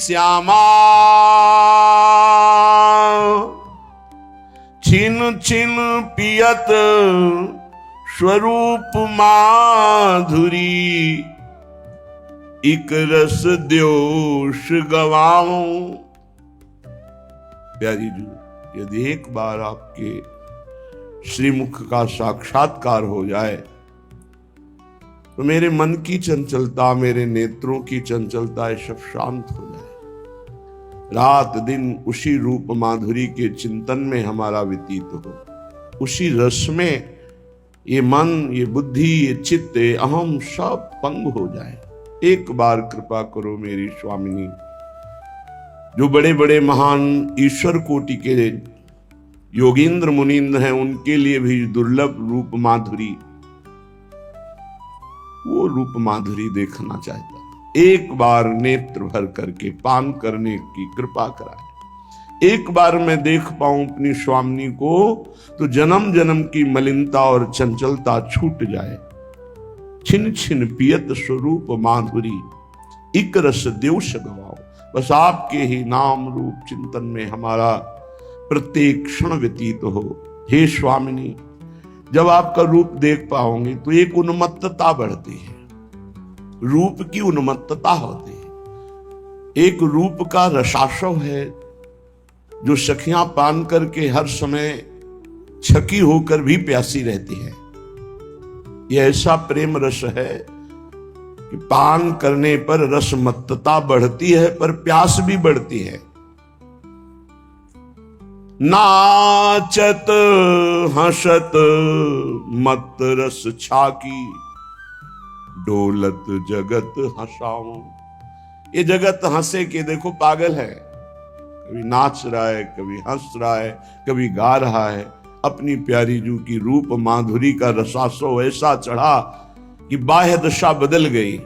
श्यामा छिन छिन पियत स्वरूप माधुरी इक रस द्योष गवाऊं। प्यारी जी, यदि एक बार आपके श्रीमुख का साक्षात्कार हो जाए तो मेरे मन की चंचलता, मेरे नेत्रों की चंचलता, ये सब शांत हो जाए। रात दिन उसी रूप माधुरी के चिंतन में हमारा व्यतीत हो, उसी रस में ये मन, ये बुद्धि, ये चित्त, ये अहम सब पंग हो जाए। एक बार कृपा करो मेरी स्वामिनी। जो बड़े बड़े महान ईश्वर कोटि के योगींद्र मुनींद्र हैं, उनके लिए भी दुर्लभ रूप माधुरी, वो रूप माधुरी देखना चाहता। एक बार नेत्र भर करके पान करने की कृपा कराए। एक बार मैं देख पाऊं अपनी स्वामिनी को तो जन्म जन्म की मलिनता और चंचलता छूट जाए। छिन छिन पियत स्वरूप माधुरी इक रस द्योष गवाओ। बस आपके ही नाम रूप चिंतन में हमारा प्रत्येक क्षण व्यतीत हो। हे स्वामिनी, जब आपका रूप देख पाओगे तो एक उन्मत्तता बढ़ती है, रूप की उन्मत्तता होती है। एक रूप का रसाशव है जो सखियां पान करके हर समय छकी होकर भी प्यासी रहती है। यह ऐसा प्रेम रस है कि पान करने पर रसमत्तता बढ़ती है पर प्यास भी बढ़ती है। नाचत हंसत मत रस छाकी डोलत जगत हंसाऊं। ये जगत हंसे के देखो पागल है, कभी नाच रहा है, कभी हंस रहा है, कभी गा रहा है। अपनी प्यारी जू की रूप माधुरी का रसासो ऐसा चढ़ा कि बाह्य दशा बदल गई।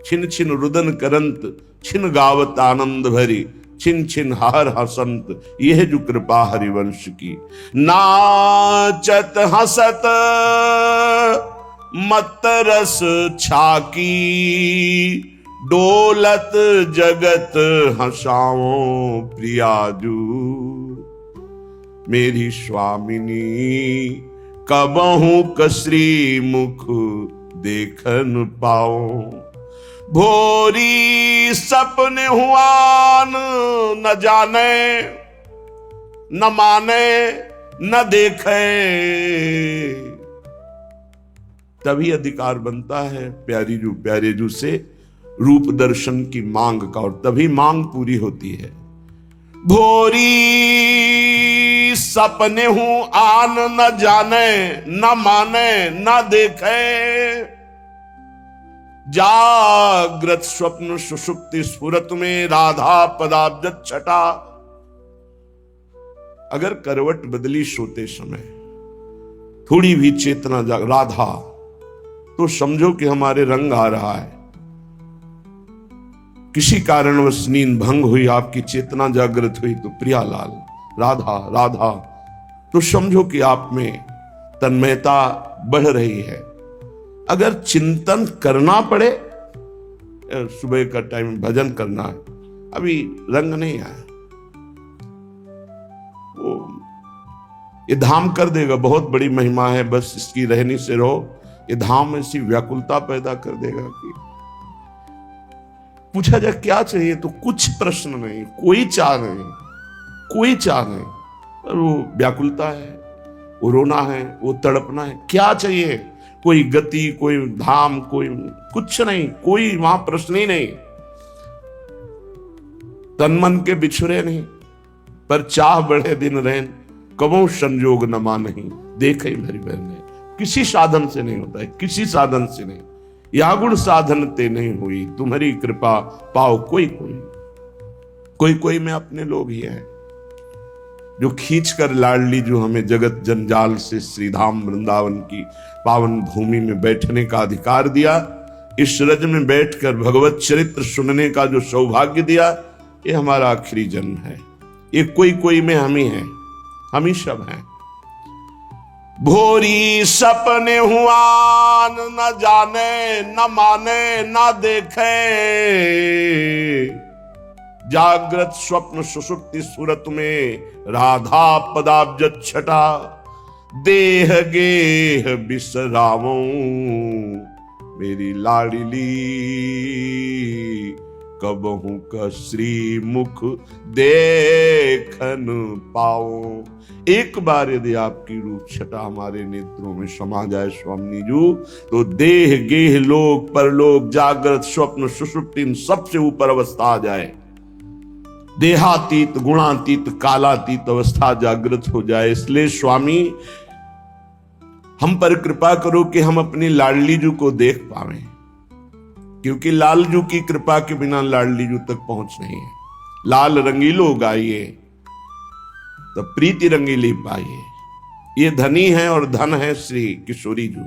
छिन छिन रुदन करंत छिन गावत आनंद भरी छिन छिन हार हसंत। यह जो कृपा हरिवंश की। नाचत हसत मत रस छाकी डोलत जगत हंसाओ प्रियाजू। मेरी स्वामिनी कबहू कसरी मुख देखन पाओ। भोरी सपने हुआन न जाने न माने न देखे। तभी अधिकार बनता है प्यारी जू प्यारे जू से रूप दर्शन की मांग का, और तभी मांग पूरी होती है। भोरी सपने हूं आन न जाने न माने न देखे। जागृत स्वप्न सुषुप्ति स्फुरत में राधा पदाब्ज छटा। अगर करवट बदली सोते समय, थोड़ी भी चेतना राधा, तो समझो कि हमारे रंग आ रहा है। किसी कारणवश नींद भंग हुई, आपकी चेतना जागृत हुई, तो प्रियालाल राधा राधा, तो समझो कि आप में तन्मयता बढ़ रही है। अगर चिंतन करना पड़े, सुबह का टाइम भजन करना है, अभी रंग नहीं आया, वो ये धाम कर देगा। बहुत बड़ी महिमा है, बस इसकी रहनी से रहो। ये धाम ऐसी व्याकुलता पैदा कर देगा कि पूछा जाए क्या चाहिए तो कुछ प्रश्न नहीं, कोई चाह नहीं, कोई चाह नहीं, और वो व्याकुलता है, वो रोना है, वो तड़पना है। क्या चाहिए? कोई गति, कोई धाम, कोई कुछ नहीं, कोई वहां प्रश्न ही नहीं। तन मन के बिछुरे नहीं, पर चाह बढ़े दिन रहन कबो संजोग न मानहि। देखे भरी बहन, किसी साधन से नहीं होता है, किसी साधन से नहीं। या गुण साधन ते नहीं हुई, तुम्हारी कृपा पाओ कोई कोई। कोई कोई में अपने लोग ही हैं जो खींच कर लाडली, जो हमें जगत जंजाल से श्रीधाम वृंदावन की पावन भूमि में बैठने का अधिकार दिया, इस रज में बैठकर भगवत चरित्र सुनने का जो सौभाग्य दिया, ये हमारा आखिरी जन्म है। ये कोई कोई में हम ही हैं, हम ही सब हैं। भोरी सपने हुआन न जाने न माने न देखे। जागृत स्वप्न सुषुप्ति सूरत में राधा पदाब्ज छटा, देह गेह बिसरावो मेरी लाडली, कबहू का श्री मुख देखन पाओ। एक बार यदि आपकी रूप छटा हमारे नेत्रों में समा जाए स्वामी जी, तो देह गेह लोक परलोक जागृत स्वप्न सुषुप्ति इन सबसे ऊपर अवस्था आ जाए, देहातीत गुणातीत कालातीत अवस्था जागृत हो जाए। इसलिए स्वामी हम पर कृपा करो कि हम अपनी लाडली जू को देख पावें, क्योंकि लालजू की कृपा के बिना लाडली जू तक पहुंच नहीं है। लाल रंगीलो गाइए तब प्रीति रंगीली पाइए। ये धनी है और धन है श्री किशोरी जू।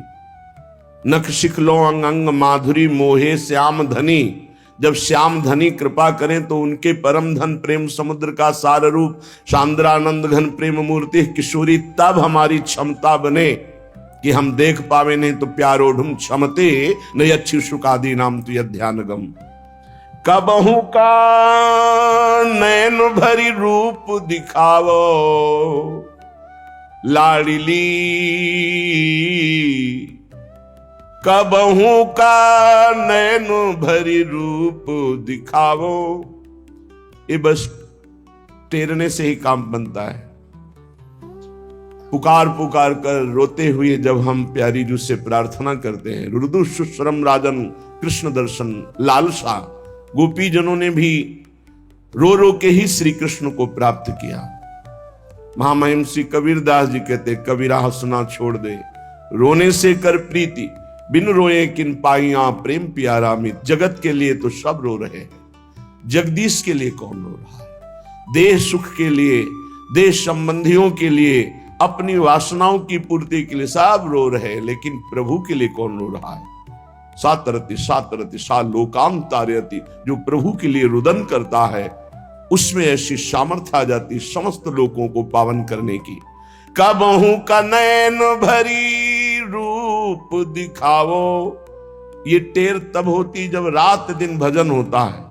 नख शिखलो अंग अंग माधुरी मोहे श्याम धनी। जब श्याम धनी कृपा करें तो उनके परम धन प्रेम समुद्र का सार रूप सांद्रानंद घन प्रेम मूर्ति किशोरी तब हमारी क्षमता बने कि हम देख पावे, नहीं तो प्यारो ढूंढ क्षमते नहीं अच्छी सुखादी नाम तु ध्यानगम। कबहू का नैन भरी रूप दिखावो लाडली, कबहू का नैन भरी रूप दिखावो। ये बस टेरने से ही काम बनता है। पुकार पुकार कर रोते हुए जब हम प्यारी जू से प्रार्थना करते हैं, रुदु सुश्रम राजन कृष्ण दर्शन लालसा, गोपी जनों ने भी रो रो के ही श्री कृष्ण को प्राप्त किया। महामहिम श्री कबीरदास जी कहते, कबीरा हंसना छोड़ दे रोने से कर प्रीति, बिन रोए किन पाइया प्रेम प्यारा मित। जगत के लिए तो सब रो रहे हैं, जगदीश के लिए कौन रो रहा है? देह सुख के लिए, देह संबंधियों के लिए, अपनी वासनाओं की पूर्ति के लिए सब रो रहे हैं, लेकिन प्रभु के लिए कौन रो रहा है? सातरति सातरति सा लोकाम तारयति। जो प्रभु के लिए रुदन करता है उसमें ऐसी सामर्थ्य आ जाती समस्त लोगों को पावन करने की। कबहू का नैन भरी रूप दिखावो। ये टेर तब होती जब रात दिन भजन होता है,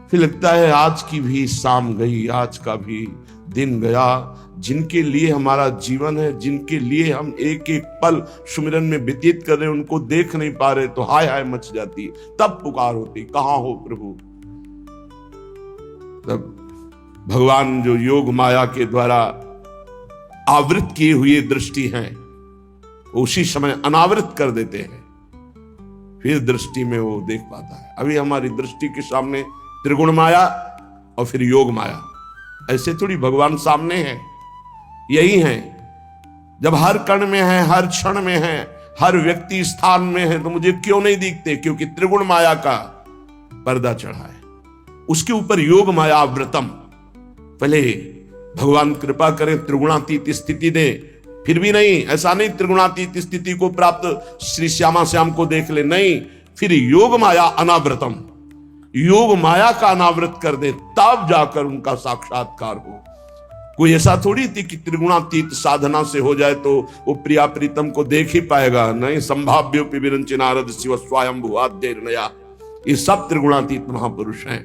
फिर लगता है आज की भी शाम गई, आज का भी दिन गया। जिनके लिए हमारा जीवन है, जिनके लिए हम एक एक पल सुमिरन में व्यतीत कर रहे हैं, उनको देख नहीं पा रहे तो हाय हाय मच जाती। तब पुकार होती, कहां हो प्रभु? तब भगवान जो योग माया के द्वारा आवृत किए हुए दृष्टि हैं, उसी समय अनावृत कर देते हैं, फिर दृष्टि में वो देख पाता है। अभी हमारी दृष्टि के सामने त्रिगुण माया और फिर योग माया, ऐसे थोड़ी भगवान सामने है। यही है, जब हर कण में है, हर क्षण में है, हर व्यक्ति स्थान में है, तो मुझे क्यों नहीं दिखते? क्योंकि त्रिगुण माया का पर्दा चढ़ा है, उसके ऊपर योग माया आवृतम। पहले भगवान कृपा करें त्रिगुणातीत स्थिति दे, फिर भी नहीं, ऐसा नहीं त्रिगुणातीत स्थिति को प्राप्त श्री श्यामा श्याम को देख ले, नहीं, फिर योग माया अनावृतम, योग माया का अनावृत कर दे, तब जाकर उनका साक्षात्कार हो। कोई ऐसा थोड़ी थी कि त्रिगुणातीत साधना से हो जाए तो वो प्रिया प्रीतम को देख ही पाएगा, नहीं। संभाव्योपि विरंचि नारद शिव स्वयं भुआद्यर्नया, ये सब त्रिगुणातीत महापुरुष हैं।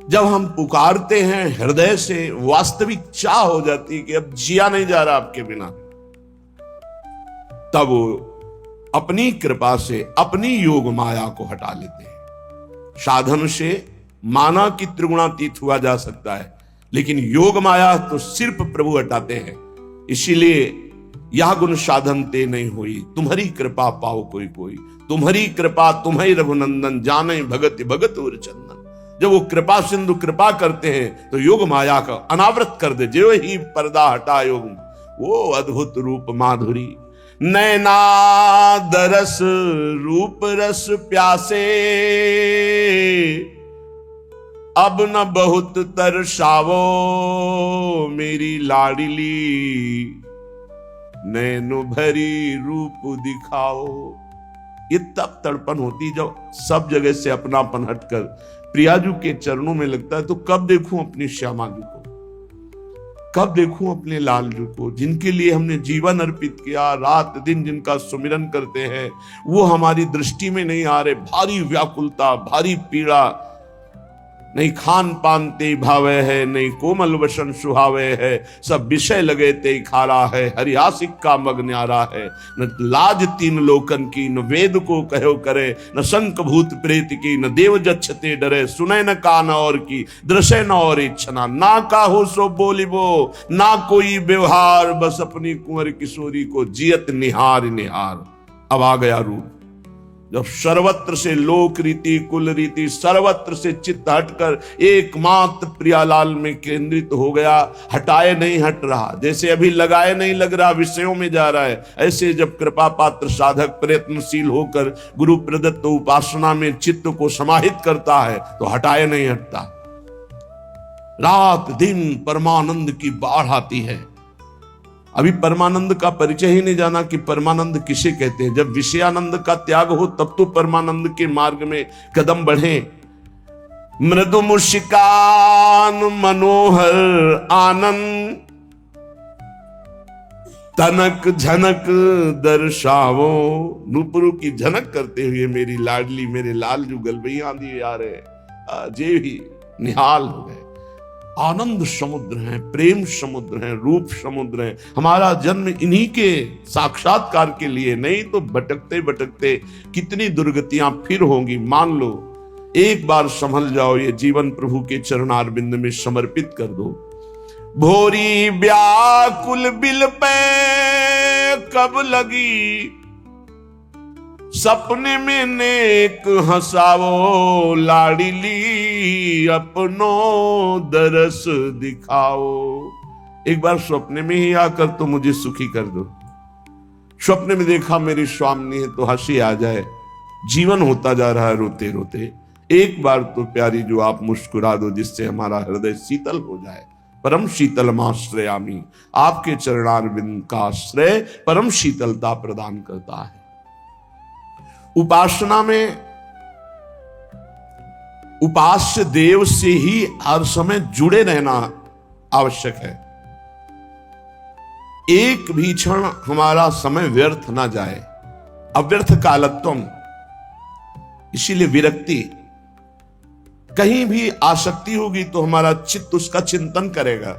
जब हम पुकारते हैं हृदय से, वास्तविक चाह हो जाती है कि अब जिया नहीं जा रहा आपके बिना, तब वो अपनी कृपा से अपनी योग माया को हटा लेते हैं। साधन से माना कि त्रिगुणातीत हुआ जा सकता है, लेकिन योग माया तो सिर्फ प्रभु हटाते हैं। इसीलिए यह गुण साधन ते नहीं हुई, तुम्हारी कृपा पाओ कोई कोई, तुम्हारी कृपा तुम्हें रघुनंदन, जाने भगत भगत और चंदन। जब वो कृपा सिंधु कृपा करते हैं तो योग माया का अनावृत कर दे, जो ही पर्दा हटा योग, वो अद्भुत रूप माधुरी। नैना दरस रूप रस प्यासे, अब न बहुत तरसावो मेरी लाडली, नैनो भरी रूप दिखाओ। ये तब तड़पन होती जब सब जगह से अपनापन हटकर प्रियाजू के चरणों में लगता है, तो कब देखूं अपनी श्यामाजू को, कब देखूं अपने लालजू को, जिनके लिए हमने जीवन अर्पित किया, रात दिन जिनका सुमिरन करते हैं, वो हमारी दृष्टि में नहीं आ रहे। भारी व्याकुलता, भारी पीड़ा, नहीं खान पान ते भावे है, नहीं कोमल वसन सुहावे है, सब विषय लगे ते खारा है, हरियासिक का मग न्यारा है। न लाज तीन लोकन की, न वेद को कहो करे, न शंक भूत प्रेत की, न देव जच्छते डरे, सुने न कान और की, दृश्य न और इच्छना, ना काहू सो बोलिबो, ना कोई व्यवहार, बस अपनी कुंवर किशोरी को जियत निहार निहार। अब आ गया रूप, जब सर्वत्र से लोक रीति कुल रीति सर्वत्र से चित्त हटकर एकमात्र प्रियालाल में केंद्रित हो गया, हटाए नहीं हट रहा, जैसे अभी लगाए नहीं लग रहा, विषयों में जा रहा है। ऐसे जब कृपा पात्र साधक प्रयत्नशील होकर गुरु प्रदत्त उपासना में चित्त को समाहित करता है तो हटाए नहीं हटता। रात दिन परमानंद की बाढ़ आती है। अभी परमानंद का परिचय ही नहीं जाना कि परमानंद किसे कहते हैं। जब विषयानंद का त्याग हो तब तो परमानंद के मार्ग में कदम बढ़े। मृदु मुस्कान मनोहर आनंद, तनक झनक दर्शावो। नूपुरों की झनक करते हुए मेरी लाडली मेरे लाल जुगल भई आंधी आ रहे, जे भी निहाल हो गए। आनंद समुद्र हैं, प्रेम समुद्र हैं, रूप समुद्र हैं। हमारा जन्म इन्हीं के साक्षात्कार के लिए, नहीं तो भटकते भटकते कितनी दुर्गतियां फिर होंगी। मान लो एक बार संभल जाओ, ये जीवन प्रभु के चरणारविंद में समर्पित कर दो। भोरी व्याकुल बिल पे कब लगी, सपने में नेक हंसाओ, लाडली अपनो दरस दिखाओ। एक बार स्वप्न में ही आकर तो मुझे सुखी कर दो। स्वप्न में देखा मेरी स्वामी है तो हंसी आ जाए, जीवन होता जा रहा है रोते रोते। एक बार तो प्यारी जो आप मुस्कुरा दो, जिससे हमारा हृदय शीतल हो जाए। परम शीतलमाश्रयामि, आपके चरणारविंद का आश्रय परम शीतलता प्रदान करता है। उपासना में उपास्य देव से ही हर समय जुड़े रहना आवश्यक है। एक भी क्षण हमारा समय व्यर्थ ना जाए। अव्यर्थ कालत्वम, इसीलिए विरक्ति, कहीं भी आसक्ति होगी तो हमारा चित्त उसका चिंतन करेगा।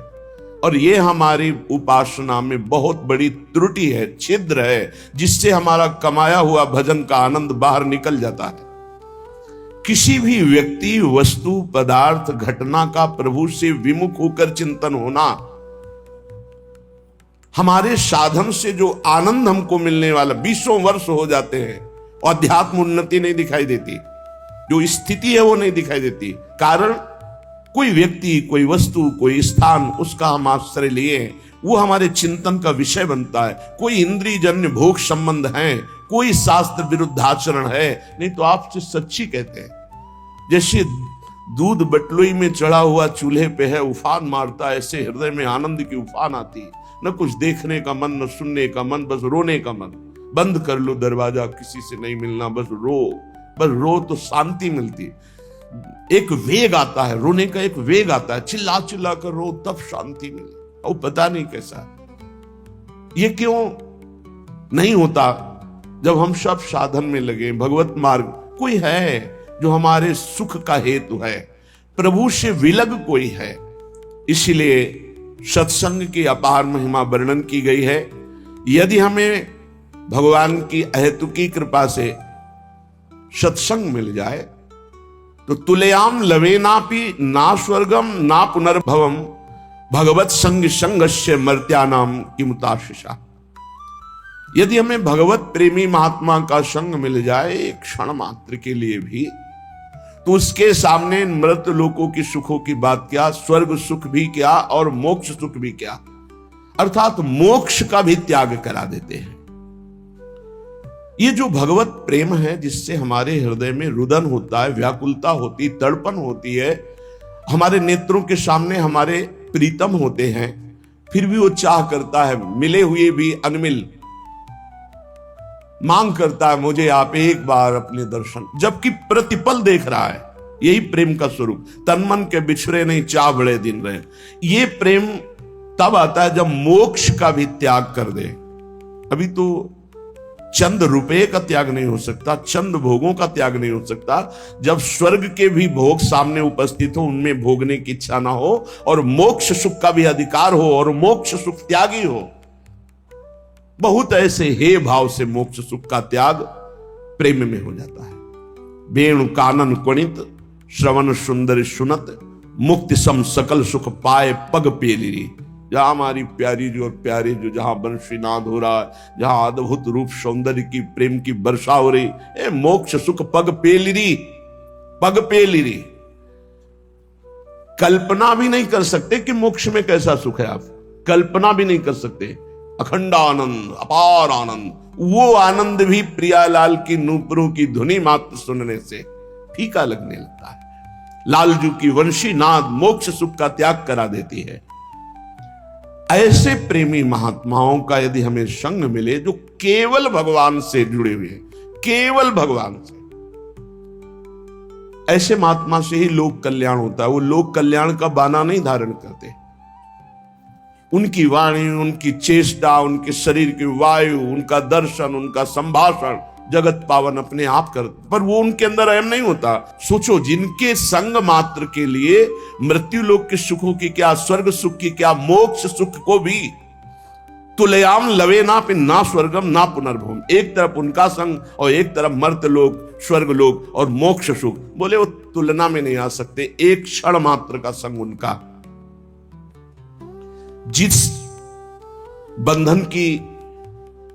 और ये हमारी उपासना में बहुत बड़ी त्रुटि है, छिद्र है, जिससे हमारा कमाया हुआ भजन का आनंद बाहर निकल जाता है। किसी भी व्यक्ति, वस्तु, पदार्थ, घटना का प्रभु से विमुख होकर चिंतन होना, हमारे साधन से जो आनंद हमको मिलने वाला 20 वर्ष हो जाते हैं, अध्यात्म उन्नति नहीं दिखाई देती, जो स्थिति है वो नहीं दिखाई देती। कारण कोई व्यक्ति, कोई वस्तु, कोई स्थान, उसका हम आश्रय लिए, वो हमारे चिंतन का विषय बनता है। कोई इंद्रिय जन्य भोग संबंध है, कोई शास्त्र विरुद्ध आचरण है, नहीं तो आपसे सच्ची कहते हैं। जैसे दूध बटलुई में चढ़ा हुआ चूल्हे पे है, उफान मारता है, ऐसे हृदय में आनंद की उफान आती। न कुछ देखने का मन, न सुनने का मन, बस रोने का मन। बंद कर लो दरवाजा, किसी से नहीं मिलना, बस रो तो शांति मिलती। एक वेग आता है, रोने का एक वेग आता है, चिल्ला चिल्ला कर रो तब शांति मिले। और पता नहीं कैसा, ये क्यों नहीं होता। जब हम सब साधन में लगे, भगवत मार्ग, कोई है जो हमारे सुख का हेतु है, प्रभु से विलग कोई है। इसलिए सत्संग की अपार महिमा वर्णन की गई है। यदि हमें भगवान की अहेतुकी कृपा से सत्संग मिल जाए तो तुलयाम लवेनापि ना स्वर्गम ना पुनर्भवम, भगवत संग संगस्य मर्त्यानाम किमुताशिषा। यदि हमें भगवत प्रेमी महात्मा का संग मिल जाए एक क्षण मात्र के लिए भी, तो उसके सामने मृत लोकों की सुखों की बात क्या, स्वर्ग सुख भी क्या और मोक्ष सुख भी क्या, अर्थात मोक्ष का भी त्याग करा देते हैं। ये जो भगवत प्रेम है, जिससे हमारे हृदय में रुदन होता है, व्याकुलता होती, तड़पन होती है, हमारे नेत्रों के सामने हमारे प्रीतम होते हैं, फिर भी वो चाह करता है, मिले हुए भी अनमिल मांग करता है, मुझे आप एक बार अपने दर्शन, जबकि प्रतिपल देख रहा है। यही प्रेम का स्वरूप। तन मन के बिछड़े नहीं, चाह बड़े दिन रहे। ये प्रेम तब आता है जब मोक्ष का भी त्याग कर दे। अभी तो चंद रुपए का त्याग नहीं हो सकता, चंद भोगों का त्याग नहीं हो सकता जब स्वर्ग के भी भोग सामने उपस्थित हो, उनमें भोगने की इच्छा ना हो और मोक्ष सुख का भी अधिकार हो और मोक्ष सुख त्यागी हो। बहुत ऐसे हे भाव से मोक्ष सुख का त्याग प्रेम में हो जाता है। वेणु कानन कुणित श्रवण सुंदर सुनत मुक्ति सम सकल सुख पाए पग पेलिरी। जहां हमारी प्यारी जो प्यारी जो जहां बंशीनाद हो रहा है, जहां अद्भुत रूप सौंदर्य की प्रेम की वर्षा हो रही, ए मोक्ष सुख पग पेलिरी, पग पेलिरी। कल्पना भी नहीं कर सकते कि मोक्ष में कैसा सुख है, आप कल्पना भी नहीं कर सकते। अखंड आनंद, अपार आनंद, वो आनंद भी प्रियालाल की नूपुरों की धुनी मात्र सुनने से फीका लगने लगता है। लालजू की वंशी नाद मोक्ष सुख का त्याग करा देती है। ऐसे प्रेमी महात्माओं का यदि हमें संग मिले जो केवल भगवान से जुड़े हुए हैं, केवल भगवान से, ऐसे महात्मा से ही लोक कल्याण होता है। वो लोक कल्याण का बाना नहीं धारण करते। उनकी वाणी, उनकी चेष्टा, उनके शरीर की वायु, उनका दर्शन, उनका संभाषण जगत पावन अपने आप कर, पर वो उनके अंदर अहम नहीं होता। सोचो, जिनके संग मात्र के लिए मृत्यु लोक के सुखों की क्या, स्वर्ग सुख की क्या, मोक्ष सुख को भी तुलयाम लवे ना पिन ना स्वर्गम ना पुनर्भूम। एक तरफ उनका संग और एक तरफ मर्त्य लोक, स्वर्ग लोक और मोक्ष सुख, बोले वो तुलना में नहीं आ सकते। एक क्षण मात्र का संग उनका। जिस बंधन की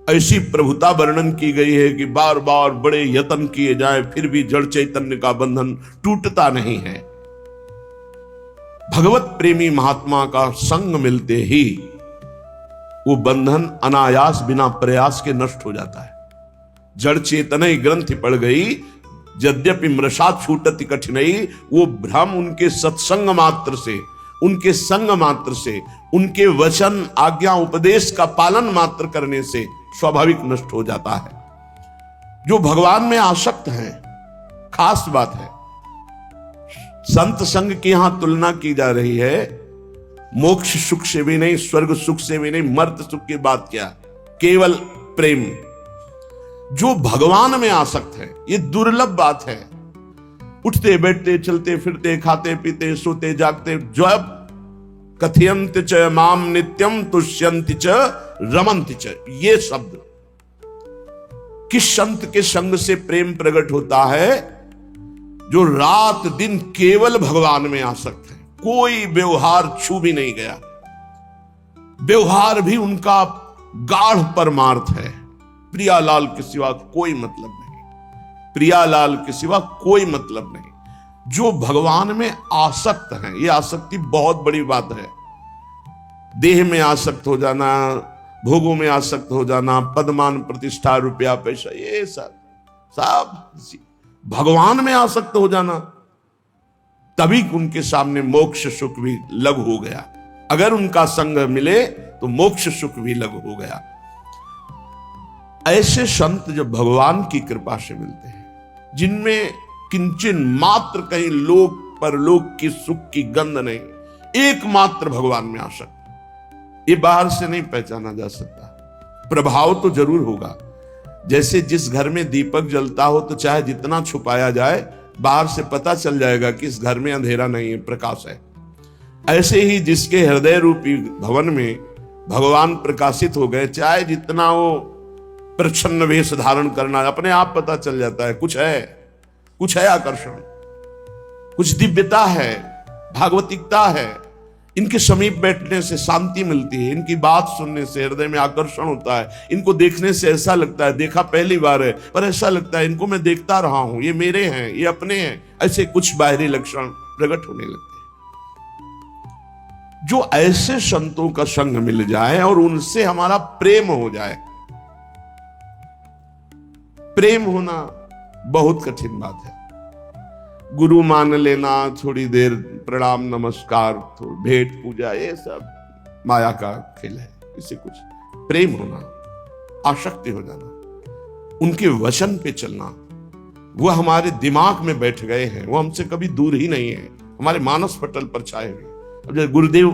ऐसी प्रभुता वर्णन की गई है कि बार बार बड़े यत्न किए जाए फिर भी जड़ चैतन्य का बंधन टूटता नहीं है। भगवत प्रेमी महात्मा का संग मिलते ही वो बंधन अनायास बिना प्रयास के नष्ट हो जाता है। जड़ चेतन ग्रंथि पड़ गई, यद्यपि मृषा छूटति कठिनई, वो भ्रम उनके सत्संग मात्र से, उनके संग मात्र से, उनके वचन आज्ञा उपदेश का पालन मात्र करने से स्वाभाविक नष्ट हो जाता है। जो भगवान में आसक्त हैं, खास बात है, संत संग की यहां तुलना की जा रही है। मोक्ष सुख से भी नहीं, स्वर्ग सुख से भी नहीं, मर्त्य सुख की बात क्या, केवल प्रेम। जो भगवान में आसक्त है, ये दुर्लभ बात है। उठते बैठते चलते फिरते खाते पीते सोते जागते, जब कथयंत च माम नित्यम तुष्यंति च रमन्ति च, ये शब्द किस संत के संग से प्रेम प्रकट होता है? जो रात दिन केवल भगवान में आसक्त है, कोई व्यवहार छू भी नहीं गया, व्यवहार भी उनका गाढ़ परमार्थ है। प्रियालाल के सिवा कोई मतलब नहीं, प्रियालाल के सिवा कोई मतलब नहीं। जो भगवान में आसक्त हैं, ये आसक्ति बहुत बड़ी बात है। देह में आसक्त हो जाना, भोगों में आसक्त हो जाना, पदमान प्रतिष्ठा रुपया पैसा, ये सब भगवान में आसक्त हो जाना, तभी उनके सामने मोक्ष सुख भी लघु हो गया। अगर उनका संग मिले तो मोक्ष सुख भी लघु हो गया। ऐसे संत जब भगवान की कृपा से मिलते हैं, जिनमें किंचन मात्र कहीं लोक परलोक की सुख की गंध नहीं, एकमात्र भगवान में आसक्त, ये बाहर से नहीं पहचाना जा सकता। प्रभाव तो जरूर होगा। जैसे जिस घर में दीपक जलता हो तो चाहे जितना छुपाया जाए, बाहर से पता चल जाएगा कि इस घर में अंधेरा नहीं है, प्रकाश है। ऐसे ही जिसके हृदय रूपी भवन में भगवान प्रकाशित हो गए, चाहे जितना वो प्रच्छन्न वेश धारण करना, अपने आप पता चल जाता है कुछ है, कुछ है आकर्षण, कुछ दिव्यता है, भागवतिकता है। इनके समीप बैठने से शांति मिलती है, इनकी बात सुनने से हृदय में आकर्षण होता है, इनको देखने से ऐसा लगता है, देखा पहली बार है पर ऐसा लगता है इनको मैं देखता रहा हूं, ये मेरे हैं, ये अपने हैं, ऐसे कुछ बाहरी लक्षण प्रकट होने लगते हैं। जो ऐसे संतों का संग मिल जाए और उनसे हमारा प्रेम हो जाए, प्रेम होना बहुत कठिन बात है। गुरु मान लेना, थोड़ी देर प्रणाम नमस्कार, भेंट पूजा, ये सब माया का खेल है। इससे कुछ प्रेम होना, आसक्ति हो जाना, उनके वचन पे चलना, वो हमारे दिमाग में बैठ गए हैं, वो हमसे कभी दूर ही नहीं है, हमारे मानस पटल पर छाए हुए। अब जैसे गुरुदेव,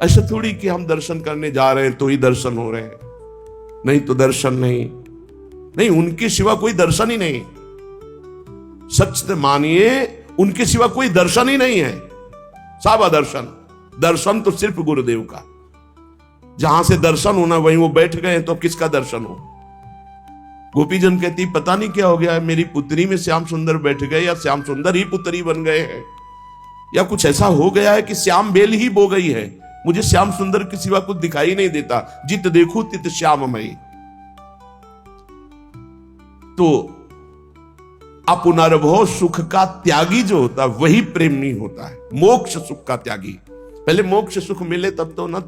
ऐसा थोड़ी कि हम दर्शन करने जा रहे हैं तो ही दर्शन हो रहे हैं। नहीं तो दर्शन नहीं। नहीं, उनके सिवा कोई दर्शन ही नहीं। सच से मानिए, उनके सिवा कोई दर्शन ही नहीं है। सावा दर्शन, दर्शन तो सिर्फ गुरुदेव का। जहां से दर्शन होना वहीं वो बैठ गए, तो किसका दर्शन हो? गोपीजन कहती पता नहीं क्या हो गया है, मेरी पुत्री में श्याम सुंदर बैठ गए, या श्याम सुंदर ही पुत्री बन गए हैं, या कुछ ऐसा हो गया है कि श्याम बेल ही बो गई है। मुझे श्याम सुंदर के सिवा कुछ दिखाई नहीं देता, जित देखूं तित श्याममयी। तो अपुनर्भव सुख का त्यागी जो होता है वही प्रेमी होता है, मोक्ष सुख का त्यागी। पहले मोक्ष सुख मिले तब तो ना